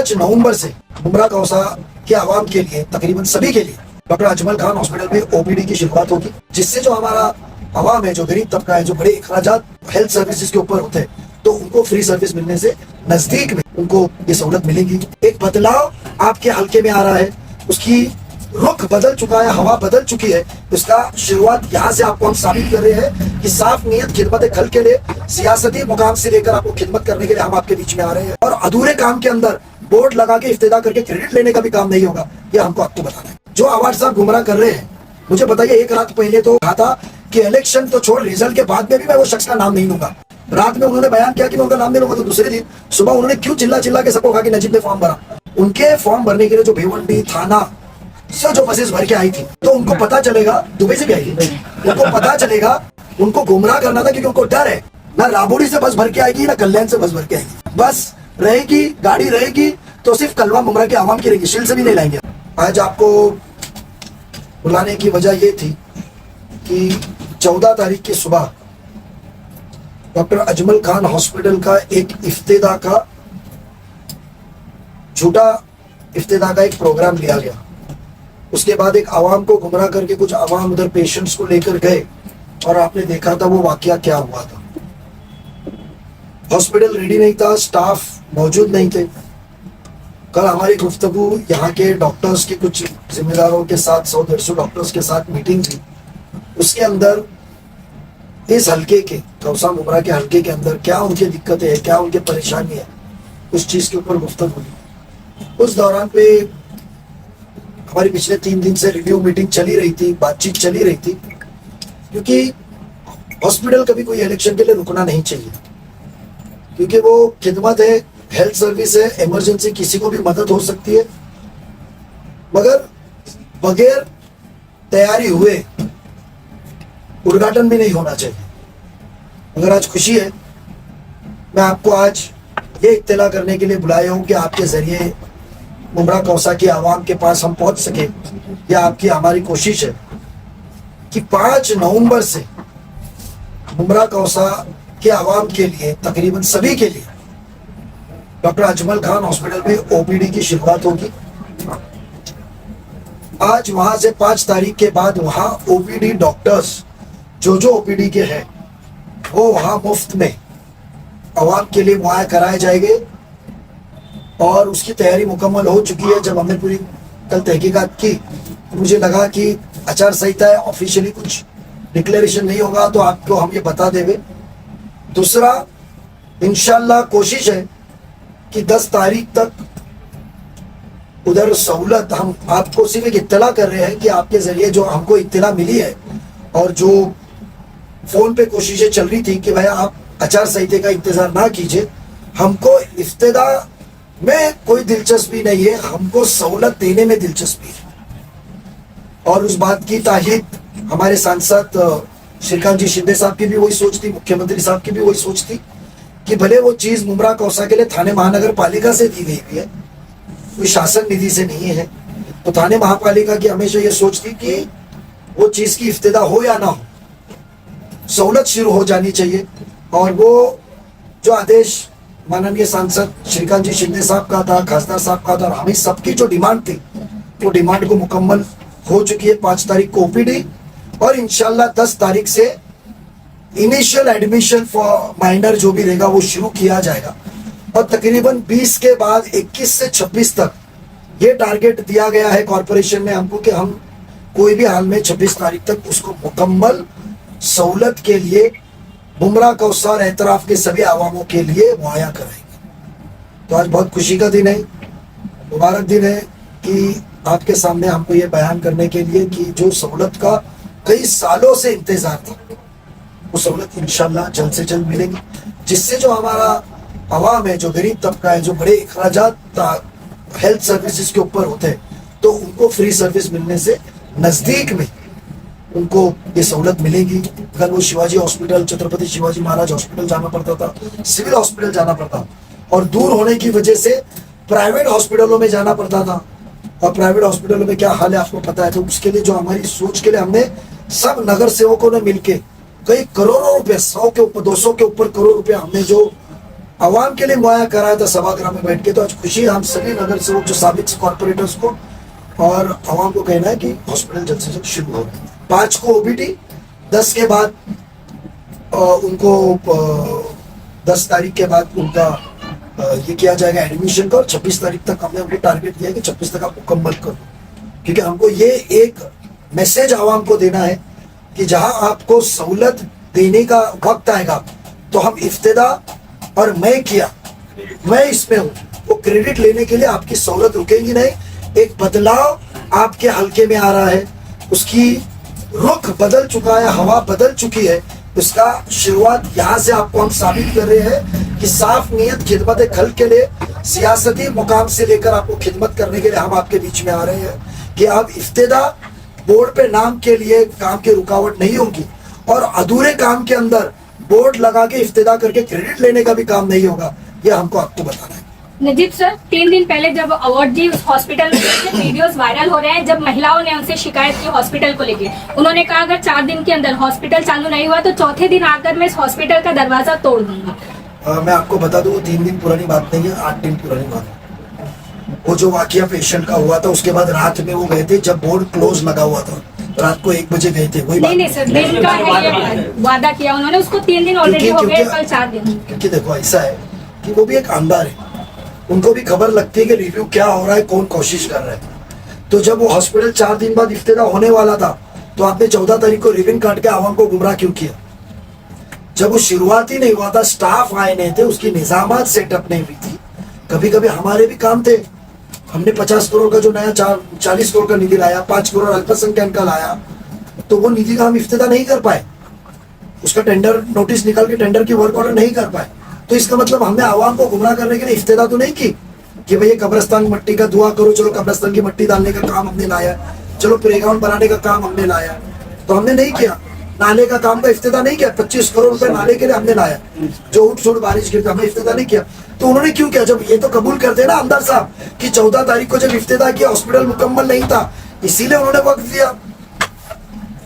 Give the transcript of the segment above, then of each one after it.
5 नवंबर से मुमरा कौसा के आवाम के लिए, तकरीबन सभी के लिए, डॉक्टर अजमल खान हॉस्पिटल में ओपीडी की शुरुआत होगी, जिससे जो हमारा आवाम है, जो गरीब तबका है, जो बड़े अखराजात हेल्थ सर्विसेज के ऊपर होते हैं, तो उनको फ्री सर्विस मिलने से नजदीक में उनको ये सहूलत मिलेगी। एक बदलाव आपके हल्के में आ रहा है, उसकी रुख बदल चुका है, हवा बदल चुकी है। उसका शुरुआत यहाँ से आपको हम साबित कर रहे हैं कि साफ नीयत खिदमत खल के लिए, सियासती मुकाम से लेकर आपको खिदमत करने के लिए हम आपके बीच में आ रहे हैं। और अधूरे काम के अंदर बोर्ड लगा के इफ्तिदा करके क्रेडिट लेने का भी काम नहीं होगा, ये हमको आपको बताना है। जो आवाज साहब गुमराह कर रहे हैं, मुझे बताइए, एक रात पहले तो कहा था कि इलेक्शन तो छोड़, रिजल्ट के बाद में भी मैं वो शख्स का नाम नहीं लूंगा। रात में उन्होंने बयान किया कि मैं उनका नाम नहीं लूंगा, तो दूसरे दिन सुबह उन्होंने क्यों चिल्ला चिल्ला के सबको कहा कि नजीब ने फॉर्म भरा। उनके फॉर्म भरने के लिए जो भिवंडी थाना से जो बसेस भर के आई थी, तो उनको पता चलेगा, दुबई से भी आई थी, उनको पता चलेगा, उनको गुमराह करना था, क्योंकि उनको डर है ना राबोड़ी से बस भर के आएगी ना कल्याण से बस भर के आएगी। बस रहेगी, गाड़ी रहेगी तो सिर्फ कलवा मुमरा के आवाम की रहेगी, शील्ड से भी नहीं लाएंगे। आज आपको बुलाने की वजह ये थी कि 14 तारीख की सुबह डॉक्टर अजमल खान हॉस्पिटल का एक इफ्तिदा का, झूठा इफ्तिदा का एक प्रोग्राम लिया गया। उसके बाद एक आवाम को गुमराह करके कुछ आवाम उधर पेशेंट्स को लेकर गए, और आपने देखा था वो वाकया क्या हुआ था। हॉस्पिटल रेडी नहीं था, स्टाफ मौजूद नहीं थे। कल हमारी गुफ्तगू यहाँ के डॉक्टर्स के कुछ जिम्मेदारों के साथ, 100-150 डॉक्टर्स के साथ मीटिंग थी। उसके अंदर इस हल्के के, कौसा मुमरा के हल्के के अंदर क्या उनकी दिक्कतें हैं, क्या उनकी परेशानी है, उस चीज के ऊपर गुफ्तगू हुई। उस दौरान पे हमारी पिछले 3 दिन से रिव्यू मीटिंग चली रही थी, बातचीत चली रही थी, क्योंकि हॉस्पिटल कभी कोई इलेक्शन के लिए रुकना नहीं चाहिए, क्योंकि वो खिदमत है, हेल्थ सर्विस है, इमरजेंसी किसी को भी मदद हो सकती है, मगर बगैर तैयारी हुए उद्घाटन भी नहीं होना चाहिए। मगर आज खुशी है, मैं आपको आज ये इत्तला करने के लिए बुलाया हूँ कि आपके जरिए मुमरा कौसा की आवाम के पास हम पहुंच सके। यह आपकी हमारी कोशिश है कि 5 नवंबर से मुमरा कौसा के आवाम के लिए, तकरीबन सभी के लिए, डॉक्टर अजमल खान हॉस्पिटल में ओपीडी की शुरुआत होगी। आज वहां से 5 तारीख के बाद वहां ओपीडी डॉक्टर्स जो ओपीडी के हैं, वो वहां मुफ्त में आवाम के लिए मुहैया कराए जाएंगे। और उसकी तैयारी मुकम्मल हो चुकी है। जब हमने पूरी कल तहकीकात की, मुझे लगा कि आचार संहिता है, ऑफिशियली कुछ डिक्लेरेशन नहीं होगा तो आपको हम ये बता देंगे। दूसरा, इंशाल्लाह कोशिश है कि 10 तारीख तक उधर सहूलत, हम आपको सिर्फ एक इत्तला कर रहे हैं कि आपके जरिए जो हमको इत्तला मिली है, और जो फोन पे कोशिशें चल रही थी कि भाई आप आचार संहिता का इंतजार ना कीजिए, हमको इफ्तिदा में कोई दिलचस्पी नहीं है, हमको सहूलत देने में दिलचस्पी है। और उस बात की ताहीद हमारे सांसद श्रीकांत जी शिंदे साहब की भी वही सोच थी, मुख्यमंत्री साहब की भी वही सोच थी कि भले वो चीज मुमरा कौसा के लिए थाने महानगर पालिका से दी गई भी है, कोई शासन निधि से नहीं है, तो थाने महापालिका की हमेशा ये सोच थी कि वो चीज की इफ्तिदा हो या ना हो, सहूलत शुरू हो जानी चाहिए। और वो जो आदेश माननीय सांसद श्रीकांत जी शिंदे साहब का था, खासदार साहब का था, और हमें सबकी जो डिमांड थी, वो डिमांड को मुकम्मल हो चुकी है। 5 तारीख को ओपीडी, और इंशाल्लाह 10 तारीख से इनिशियल एडमिशन फॉर माइनर जो भी रहेगा वो शुरू किया जाएगा। और तकरीबन 20 के बाद 21 से 26 तक ये टारगेट दिया गया है कॉरपोरेशन ने हमको कि हम कोई भी हाल में 26 तारीख तक उसको मुकम्मल सहूलत के लिए मुमरा कौसा और एतराफ के सभी आवामों के लिए मुहैया कराएंगे। तो आज बहुत खुशी का दिन है, मुबारक दिन है कि आपके सामने हमको ये बयान करने के लिए कि जो सहूलत का कई सालों से इंतजार था, वो सहूलत इंशाल्लाह जल्द से जल्द मिलेगी, जिससे जो हमारा आवाम है, जो गरीब तबका है, जो बड़े अखराजात हेल्थ सर्विसेज के ऊपर होते हैं, तो उनको फ्री सर्विस मिलने से नजदीक में उनको ये सहूलत मिलेगी। अगर वो शिवाजी हॉस्पिटल, छत्रपति शिवाजी महाराज हॉस्पिटल जाना पड़ता था, सिविल हॉस्पिटल जाना पड़ता, और दूर होने की वजह से प्राइवेट हॉस्पिटलों में जाना पड़ता था, और प्राइवेट हॉस्पिटलों में क्या हाल है आपको पता है। तो उसके लिए जो हमारी सोच के लिए हमने सब नगर सेवकों ने मिलके कई करोड़ों रुपए, 100 के ऊपर, 200 के ऊपर करोड़ रुपए हमने जो आवाम के लिए मुहैया कराया था सभागृह में बैठ के। तो आज खुशी है हम सभी नगर सेवक जो साबिक कॉर्पोरेटर्स को और आवाम को कहना है कि हॉस्पिटल जल्द से जल्द शुरू हो। 5 को ओबीटी, 10 के बाद उनको 10 तारीख के बाद उनका ये किया जाएगा एडमिशन का, और 26 तारीख तक हमने उनको टारगेट दिया कि 26 तक आप मुकम्मल करो, क्योंकि हमको ये एक मैसेज आवाम को देना है कि जहां आपको सहूलत देने का वक्त आएगा तो हम इफ्तिदा और मैं इसमें हूं, वो क्रेडिट लेने के लिए आपकी सहूलत रुकेगी नहीं। एक बदलाव आपके हल्के में आ रहा है, उसकी रुख बदल चुका है, हवा बदल चुकी है, उसका शुरुआत यहाँ से आपको हम साबित कर रहे हैं कि साफ नीयत खिदमत खल्क के लिए सियासती मुकाम से लेकर आपको खिदमत करने के लिए हम आपके बीच में आ रहे हैं कि आप इफ्तिदा बोर्ड पे नाम के लिए काम की रुकावट नहीं होगी, और अधूरे काम के अंदर बोर्ड लगा के इफ्तिदा करके क्रेडिट लेने का भी काम नहीं होगा। ये हमको आपको बताना है। नजीब सर, 3 दिन पहले जब अवार्ड जी उस हॉस्पिटल में वीडियोस वायरल हो रहे हैं, जब महिलाओं ने उनसे शिकायत की हॉस्पिटल को लेके, उन्होंने कहा अगर 4 दिन के अंदर हॉस्पिटल चालू नहीं हुआ तो चौथे दिन आकर मैं इस हॉस्पिटल का दरवाजा तोड़ दूंगा। मैं आपको बता दूं, 3 दिन पुरानी बात नहीं है, 8 दिन पुरानी बात है। वो जो वाकया पेशेंट का हुआ था उसके बाद रात में वो गए थे जब बोर्ड क्लोज लगा हुआ था, रात को 1 बजे गए थे। वही नहीं सर, दिन का है ये वादा किया उन्होंने, उसको 3 दिन ऑलरेडी हो गए, कल 4 दिन। क्योंकि देखो ऐसा है कि वो भी एक आमदार है, उनको भी खबर लगती है कि रिव्यू क्या हो रहा है, कौन कोशिश कर रहा है। तो जब वो हॉस्पिटल 4 दिन बाद इफ्तिदा होने वाला था तो आपने 14 तारीख को रिबन काट के आवाम को गुमराह क्यों किया? जब वो शुरुआत ही नहीं हुआ था, स्टाफ आए नहीं थे, उसकी निजामात सेटअप नहीं हुई थी। कभी कभी हमारे भी काम थे, हमने 50 करोड़ का जो नया 40 करोड़ का निधि लाया, 5 करोड़ अल्पसंख्यक का लाया, तो वो निधि का हम इफ्तिदा नहीं कर पाए, उसका टेंडर नोटिस निकाल के टेंडर की वर्क ऑर्डर नहीं कर पाए। तो इसका मतलब हमने आवाम को गुमराह करने के लिए इफ्तिदा तो नहीं की कि भैया कब्रिस्तान मट्टी का दुआ करो, चलो कब्रिस्तान की मट्टी डालने का काम हमने लाया, चलो प्लेग्राउंड बनाने का काम हमने लाया, तो हमने नहीं किया। नाले का काम का इफ्तिदा नहीं किया, 25 करोड़ रुपए नाले के लिए हमने लाया, जो उठ छोड़ बारिश गिरता हमने इफ्तिदा नहीं किया। तो उन्होंने क्यों किया? जब ये तो कबूल करते ना आमदार साहब कि 14 तारीख को जब इफ्तिदा किया हॉस्पिटल मुकम्मल नहीं था, इसीलिए उन्होंने वक्त दिया।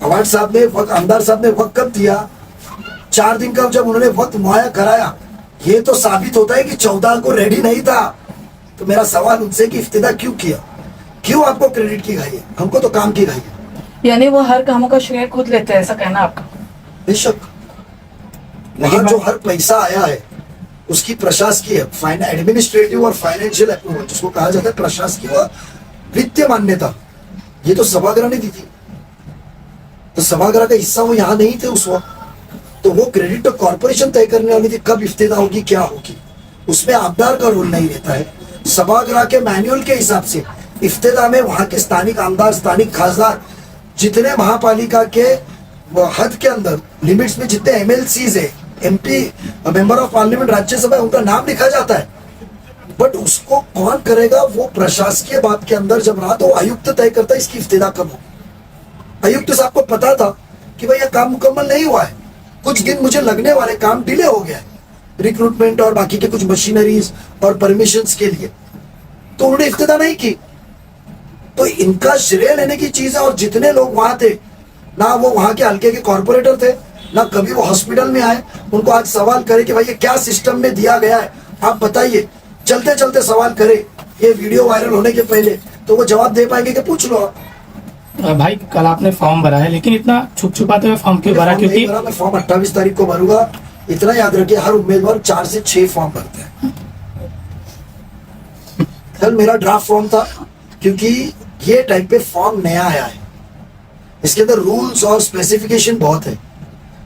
अवार्ड साहब ने वक्त, आमदार साहब ने वक्त कब दिया? 4 दिन का जब उन्होंने वक्त मुहैया कराया, ये तो साबित होता है कि 14 को रेडी नहीं था। तो मेरा सवाल उनसे कि इफ्तिदा क्यों किया, क्यों आपको क्रेडिट की गई है? हमको तो काम की गई है। यानी वो हर कामों का श्रेय खुद लेते हैं, ऐसा कहना आपका? बेशक, वहां जो हर पैसा आया है उसकी प्रशासकीय एडमिनिस्ट्रेटिव और फाइनेंशियल अप्रूवल, जिसको कहा जाता है प्रशासकीय व वित्तीय मान्यता, ये तो सभागृह ने दी थी। तो सभागृह का हिस्सा वो यहाँ नहीं थे उस वक्त, तो वो क्रेडिट तो कॉर्पोरेशन तय करने वाली थी कब इफ्तिदा होगी, क्या होगी। उसमें आमदार का रोल नहीं रहता है। सभागृह के मैनुअल के हिसाब से इफ्तिदा में वहां के स्थानिक आमदार, स्थानिक खासदार, जितने महापालिका के हद के अंदर लिमिट्स में जितने एमएलसीज है, MP member of parliament, Rajya Sabha, उनका नाम लिखा जाता है। बट उसको कौन करेगा? वो प्रशासकीय बात के अंदर जब रहा तो आयुक्त तय करता है इसकी इफ्तिदा कब हो। आयुक्त साहब को पता था कि भाई यह काम मुकम्मल नहीं हुआ है, कुछ दिन मुझे लगने वाले, काम डिले हो गया है रिक्रूटमेंट और बाकी के कुछ मशीनरीज और परमिशंस के लिए, तो उन्होंने इफ्तिदा नहीं की। तो इनका श्रेय लेने की चीज है। और जितने लोग वहां थे, ना वो वहां के हल्के के कॉर्पोरेटर थे, ना कभी वो हॉस्पिटल में आए, उनको आज सवाल करे कि भाई ये क्या सिस्टम में दिया गया है, आप बताइए। चलते चलते सवाल करे, ये वीडियो वायरल होने के पहले, तो वो जवाब दे पाएंगे कि पूछ लो आप। भाई कल आपने फॉर्म भरा है, लेकिन इतना छुप छुपाते हुए फॉर्म क्यों भरा? क्योंकि मैं फॉर्म 28 तारीख को भरूंगा। इतना याद रखिए, हर उम्मीदवार 4 से 6 फॉर्म भरते हैं। कल मेरा ड्राफ्ट फॉर्म था, क्योंकि ये टाइप पे फॉर्म नया आया है, इसके अंदर रूल्स और स्पेसिफिकेशन बहुत है।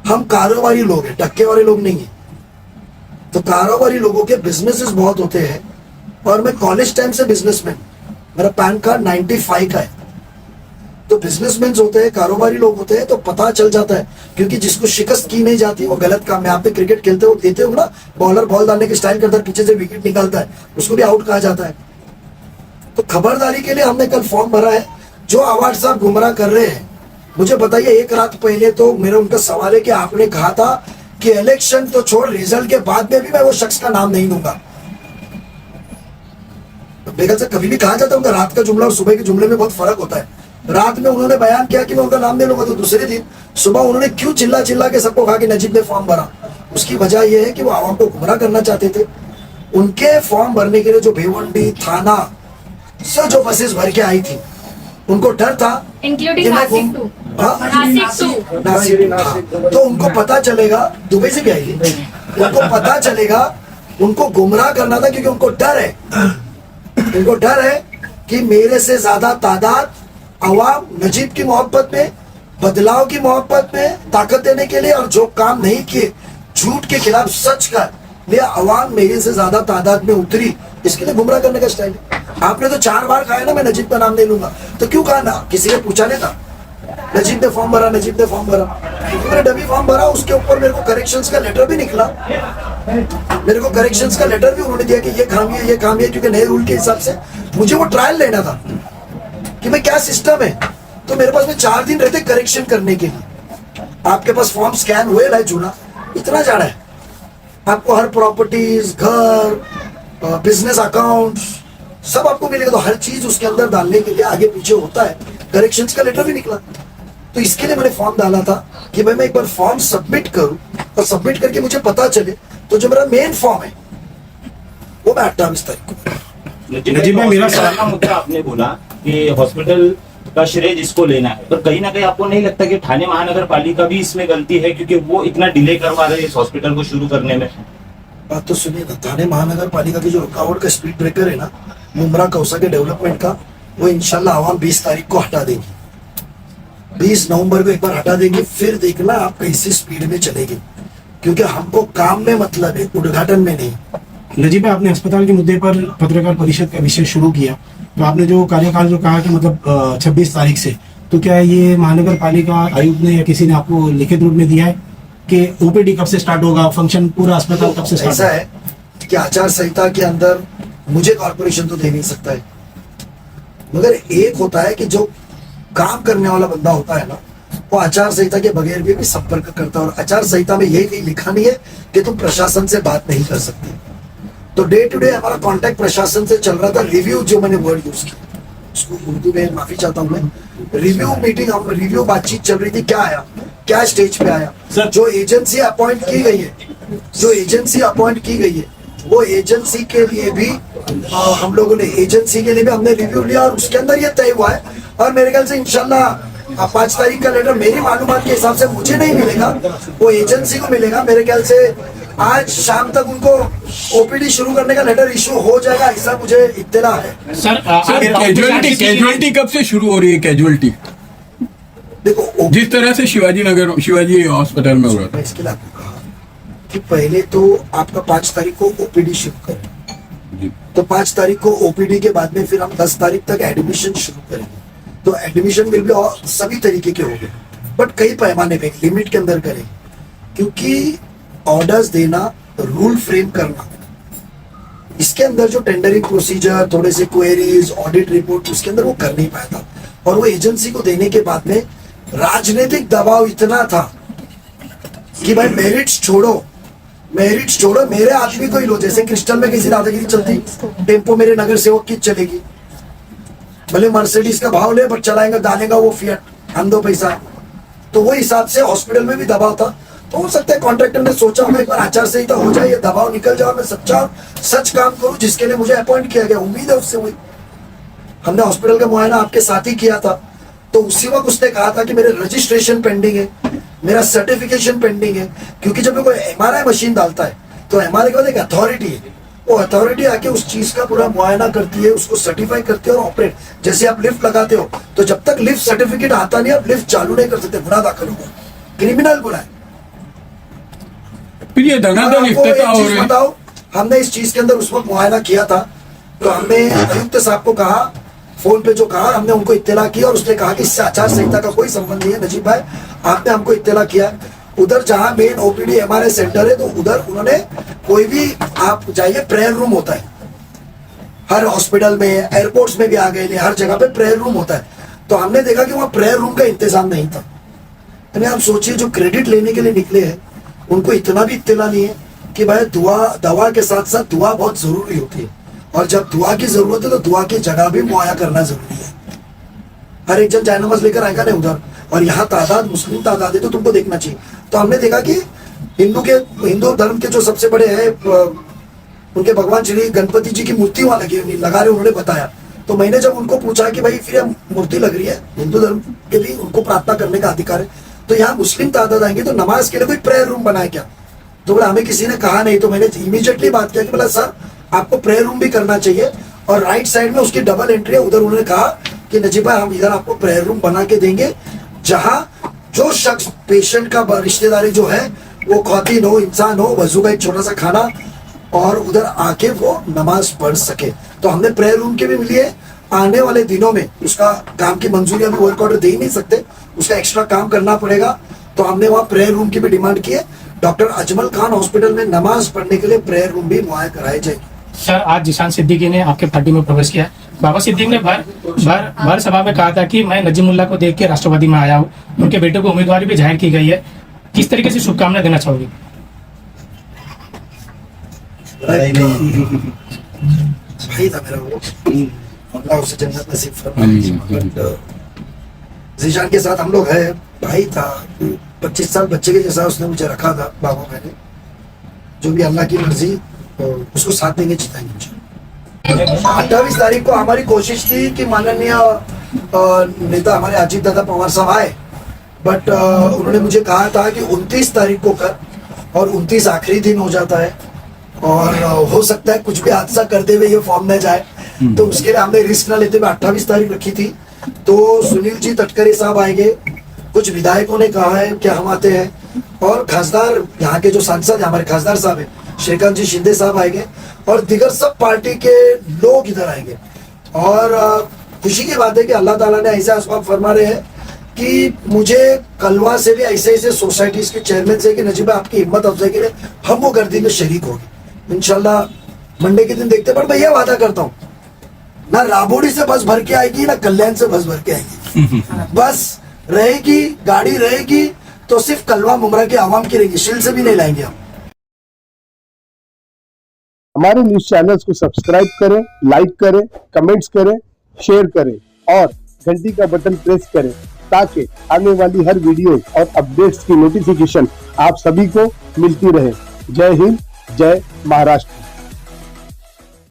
हम कारोबारी लोग हैं, टक्के वाले लोग नहीं है। तो कारोबारी लोगों के बिजनेसेस बहुत होते हैं, और मैं कॉलेज टाइम से बिजनेसमैन, मेरा पैन कार्ड 95 का है। तो बिजनेसमैन होते हैं, कारोबारी लोग होते हैं, तो पता चल जाता है। क्योंकि जिसको शिकस्त की नहीं जाती वो गलत काम में, आपने क्रिकेट खेलते हो देते हो ना, बॉलर बॉल डालने के स्टाइल करता है, पीछे से विकेट निकालता है, उसको भी आउट कहा जाता है। तो खबरदारी के लिए हमने कल फॉर्म भरा है। जो अवार्ड साहब गुमराह कर रहे हैं, मुझे बताइए, 1 रात पहले तो मेरा उनका सवाल है कि आपने कहा था कि इलेक्शन तो छोड़, रिजल्ट के बाद में भी मैं वो शख्स का नाम नहीं लूंगा। बेगल से कभी भी कहा जाता है, उनका रात का जुमला और सुबह के जुमले में बहुत फर्क होता है। रात में उन्होंने बयान किया कि मैं उनका नाम नहीं लूंगा, तो दूसरे दिन सुबह उन्होंने क्यों चिल्ला चिल्ला के सबको कहा कि नजीब ने फॉर्म भरा? उसकी वजह यह है कि वो आवाम को गुमराह करना चाहते थे। उनके फॉर्म भरने के लिए जो भिवंडी थाना से जो बसेस भर के आई थी, उनको डर था इंक्लूडिंग कि मैं नासिक घूम- टू, हाँ? नासिक टू। नासिक, हाँ। तो उनको पता चलेगा, दुबई से भी आई थी, उनको पता चलेगा, उनको गुमराह करना था क्योंकि उनको डर है, उनको डर है कि मेरे से ज्यादा तादाद अवाम नजीब की मोहब्बत में, बदलाव की मोहब्बत में ताकत देने के लिए, और जो काम नहीं किए झूठ के खिलाफ सच का लिए अवाम मेरे से ज्यादा तादाद में उतरी, इसके लिए गुमराह करने का स्टाइल है। आपने तो 4 बार कहा है ना मैं नजीब का नाम नहीं लूंगा, तो क्यों कहा ना? किसी ने पूछा नहीं था? नजीब ने फॉर्म भरा, नजीब ने फॉर्म भरा, मैंने डमी फॉर्म भरा, उसके ऊपर मेरे को करेक्शंस का लेटर भी निकला, मेरे को करेक्शंस का लेटर भी उन्होंने दिया कि ये खामी है, ये खामी है, क्योंकि नए रूल के हिसाब से मुझे वो ट्रायल लेना था कि मैं क्या सिस्टम है। तो मेरे पास में 4 दिन रहते करेक्शन करने के लिए। आपके पास फॉर्म स्कैन हुए लाए जूना, इतना जाना है आपको, हर प्रॉपर्टीज, घर, बिजनेस अकाउंट सब आपको मिलेगा, तो हर चीज उसके अंदर डालने के लिए आगे पीछे होता है। करेक्शंस का लेटर भी निकला, तो इसके लिए मैंने फॉर्म डाला था कि भाई मैं एक बार फॉर्म सबमिट करूं, और सबमिट करके मुझे पता चले तो जो मेरा मेन फॉर्म है वो मैं 28 तारीख को। नजीब भाई, मेरा हॉस्पिटल का मुद्दा आपने बोला कि हॉस्पिटल का श्रेय जिसको लेना है, पर कहीं ना कहीं आपको नहीं लगता कि ठाणे महानगर पालिका भी इसमें गलती है, क्योंकि वो इतना डिले करवा रहे हैं इस हॉस्पिटल को शुरू करने में? बात तो सुनिए ना, थाने महानगर पालिका की जो रुकावट का स्पीड ब्रेकर है ना, मुमरा कौसा के डेवलपमेंट का, वो इंशाल्लाह आवाम 20 तारीख को हटा देंगी, 20 नवंबर को एक बार हटा देंगे, फिर देखना आप कैसी स्पीड में चलेगी, क्योंकि हमको काम में मतलब है, उद्घाटन में नहीं। नजीब भाई, आपने अस्पताल के मुद्दे पर पत्रकार परिषद का विषय शुरू किया, तो आपने जो कार्यकाल जो कहा कि मतलब 26 तारीख से, तो क्या ये महानगर पालिका आयुक्त ने या किसी ने आपको लिखित रूप में दिया है कि ओपीडी कब से स्टार्ट होगा, फंक्शन पूरा अस्पताल कब से स्टार्ट ऐसा होगा? है कि आचार संहिता के अंदर मुझे कॉर्पोरेशन तो दे नहीं सकता है, मगर एक होता है कि जो काम करने वाला बंदा होता है ना, वो आचार संहिता के बगैर भी संपर्क करता है, और आचार संहिता में ये कहीं लिखा नहीं है कि तुम प्रशासन से बात नहीं कर सकते। तो डे टू डे हमारा कांटेक्ट प्रशासन से चल रहा था। रिव्यू जो मैंने वर्ड यूज किया, उसको उर्दू में माफी चाहता हूँ मैं, रिव्यू मीटिंग, हम रिव्यू बातचीत चल रही थी, क्या आया, क्या स्टेज पे आया। सर, जो एजेंसी अपॉइंट की गई है, जो एजेंसी अपॉइंट की गई है, वो एजेंसी के लिए भी हम लोगों ने, एजेंसी के लिए भी हमने रिव्यू लिया, और उसके अंदर ये तय हुआ है, और मेरे ख्याल से इंशाल्लाह 5 तारीख का लेटर मेरी मालूमात के हिसाब से मुझे नहीं मिलेगा, वो एजेंसी को मिलेगा। मेरे ख्याल से आज शाम तक उनको ओपीडी शुरू करने का लेटर इशू हो जाएगा, ऐसा मुझे इत्तला है। सर, सर, कैजुअलिटी कब से शुरू हो रही है? कैजुअलिटी देखो जिस तरह से शिवाजी हॉस्पिटल में हो रहा था, मैं इसके लिए आपको कहा कि पहले तो आपका 5 तारीख को ओपीडी शुरू करें, तो 5 तारीख को ओपीडी के बाद में फिर हम 10 तारीख तक एडमिशन शुरू करेंगे। तो एडमिशन विल भी और सभी तरीके के होंगे, बट कई पैमाने पे लिमिट के अंदर करेंगे, क्योंकि ऑर्डर्स देना, रूल फ्रेम करना, इसके अंदर जो टेंडरिंग प्रोसीजर, थोड़े से क्वेरीज, ऑडिट रिपोर्ट, उसके अंदर वो कर नहीं पाया था, और वो एजेंसी को देने के बाद में राजनीतिक दबाव इतना था कि भाई मेरिट्स छोड़ो, मेरे आदमी को ही लो। जैसे क्रिस्टल में किसी दादागिरी चलती, टेम्पो मेरे नगर सेवक की चलेगी, भले मर्सिडीज का भाव ले, बट चलाएंगे, डालेगा वो फिएट, हम दो पैसा। तो वो हिसाब से हॉस्पिटल में भी दबाव था। तो हो सकता है कॉन्ट्रैक्टर ने सोचा होगा एक बार आचार संहिता हो जाए, ये दबाव निकल जाओ, मैं सच काम करूं, जिसके लिए मुझे अपॉइंट किया गया, उम्मीद है उससे हुई। हमने हॉस्पिटल का मुआयना आपके साथ ही किया था, तो उसी वक्त उसने कहा था कि मेरे रजिस्ट्रेशन पेंडिंग है, मेरा सर्टिफिकेशन पेंडिंग है, क्योंकि जब कोई एमआरआई मशीन डालता है तो एमआरआई के बाद एक अथॉरिटी है, वो अथॉरिटी आके उस चीज का पूरा मुआयना करती है, उसको सर्टिफाई करती है और ऑपरेट। जैसे आप लिफ्ट लगाते हो, तो जब तक लिफ्ट सर्टिफिकेट आता नहीं, आप लिफ्ट चालू नहीं कर सकते, गुनाह दाखिल होगा, क्रिमिनल गुनाह है। फिर ये धनाधन इफ्तिताह हो रहे हैं। बताओ, हमने इस चीज के अंदर उस वक्त मुआयना किया था, तो हमने आयुक्त साहब को कहा, फोन पे जो कहा, हमने उनको इत्तला किया, और उसने कहा कि इससे आचार संहिता का कोई संबंध नहीं है। नजीब भाई, आपने हमको इत्तला किया, उधर जहां मेन ओपीडी एमआरआई सेंटर है, तो उधर उन्होंने कोई भी, आप जाइए, प्रेयर रूम होता है हर हॉस्पिटल में, एयरपोर्ट्स में भी आ गए, हर जगह पे प्रेयर रूम होता है। तो हमने देखा कि वहां प्रेयर रूम का इंतजाम नहीं था। यानी आप सोचिए, जो क्रेडिट लेने के लिए निकले हैं, उनको इतना भी इत्तला नहीं है कि भाई दवा के साथ साथ दुआ बहुत जरूरी होती है, और जब दुआ की जरूरत है तो दुआ की जगह भी मुहैया करना जरूरी है। हर एक जन जायनमाज लेकर आएगा नहीं उधर, और यहाँ तादाद मुस्लिम तादाद है, तो तुमको देखना चाहिए। तो हमने देखा कि हिंदू धर्म के जो सबसे बड़े हैं उनके भगवान श्री गणपति जी की मूर्ति वहां लगा रहे, उन्होंने बताया। तो मैंने जब उनको पूछा कि भाई फिर मूर्ति लग रही है, हिंदू धर्म के भी उनको प्रार्थना करने का अधिकार है, तो यहाँ मुस्लिम तादाद आएंगे तो नमाज के लिए कोई प्रेयर रूम बनाए क्या? तो बोला हमें किसी ने कहा नहीं। तो मैंने इमीडिएटली बात किया कि बोला सर आपको प्रेयर रूम भी करना चाहिए, और राइट साइड में उसकी डबल एंट्री है, उधर उन्होंने कहा कि नजीब भाई हम इधर आपको प्रेयर रूम बना के देंगे, जहां जो शख्स पेशेंट का रिश्तेदारी जो है वो खौतीन हो, इंसान हो, वजू का एक छोटा सा खाना, और उधर आके वो नमाज पढ़ सके। तो हमने प्रेयर रूम की भी मिली है। आने वाले दिनों में उसका काम की मंजूरी अभी वर्क ऑर्डर दे ही नहीं सकते, उसका एक्स्ट्रा काम करना पड़ेगा। तो हमने वहाँ प्रेयर रूम की भी डिमांड की है। डॉक्टर अजमल खान हॉस्पिटल में नमाज पढ़ने के लिए प्रेयर रूम भी मुहैया कराई जाएगी। सर आज जिशान सिद्दीकी ने आपके पार्टी में प्रवेश किया। बाबा सिद्दीक ने भर सभा में कहा था कि मैं नजीमुल्लाह को देख के राष्ट्रवादी में आया हूँ, उनके बेटे को उम्मीदवारी भी जाहिर की गई है। किस तरीके से शुभकामनाएं देना चाहोगे? भाई था मेरा वो, अल्लाह उसे जन्नत नसीब फरमाए। जीशान के साथ हम लोग है, भाई था, 25 साल बच्चे के जैसा उसने मुझे रखा था। बाबा मैंने जो भी अल्लाह की मर्जी, उसको साथ देंगे, जिताएंगे। 28 तारीख को हमारी कोशिश थी कि माननीय नेता हमारे अजीत दादा पवार साहब आए, बट उन्होंने मुझे कहा था कि 29 तारीख को कर, और 29 आखिरी दिन हो जाता है, और हो सकता है कुछ भी हादसा करते हुए ये फॉर्म न जाए, तो उसके लिए हमने रिस्क न लेते हुए 28 तारीख रखी थी। तो सुनील जी तटकरे साहब आएंगे, कुछ विधायकों ने कहा है कि हम आते हैं, और खासदार यहाँ के जो सांसद है हमारे खासदार साहब है श्रीकांत जी शिंदे साहब आएंगे, और दिगर सब पार्टी के लोग इधर आएंगे। और खुशी की बात है कि अल्लाह ताला ने ऐसा असबाब फरमा रहे हैं कि मुझे कलवा से भी ऐसे ऐसे सोसाइटीज के चेयरमैन से कि नजीब आपकी हिम्मत अफजाई के लिए हम वो गर्दी में शरीक होंगे इंशाल्लाह। मंडे के दिन देखते, पर मैं ये वादा करता हूँ ना राबोड़ी से बस भर के आएगी ना कल्याण से बस भर के आएगी। बस रहेगी, गाड़ी रहेगी तो सिर्फ कलवा मुमरा के आवाम की रहेगी, शिल से भी नहीं लाएंगे हम। हमारे न्यूज चैनल्स को सब्सक्राइब करें, लाइक करें, कमेंट्स करें, शेयर करें और घंटी का बटन प्रेस करें, ताकि आने वाली हर वीडियो और अपडेट्स की नोटिफिकेशन आप सभी को मिलती रहे। जय हिंद, जय महाराष्ट्र।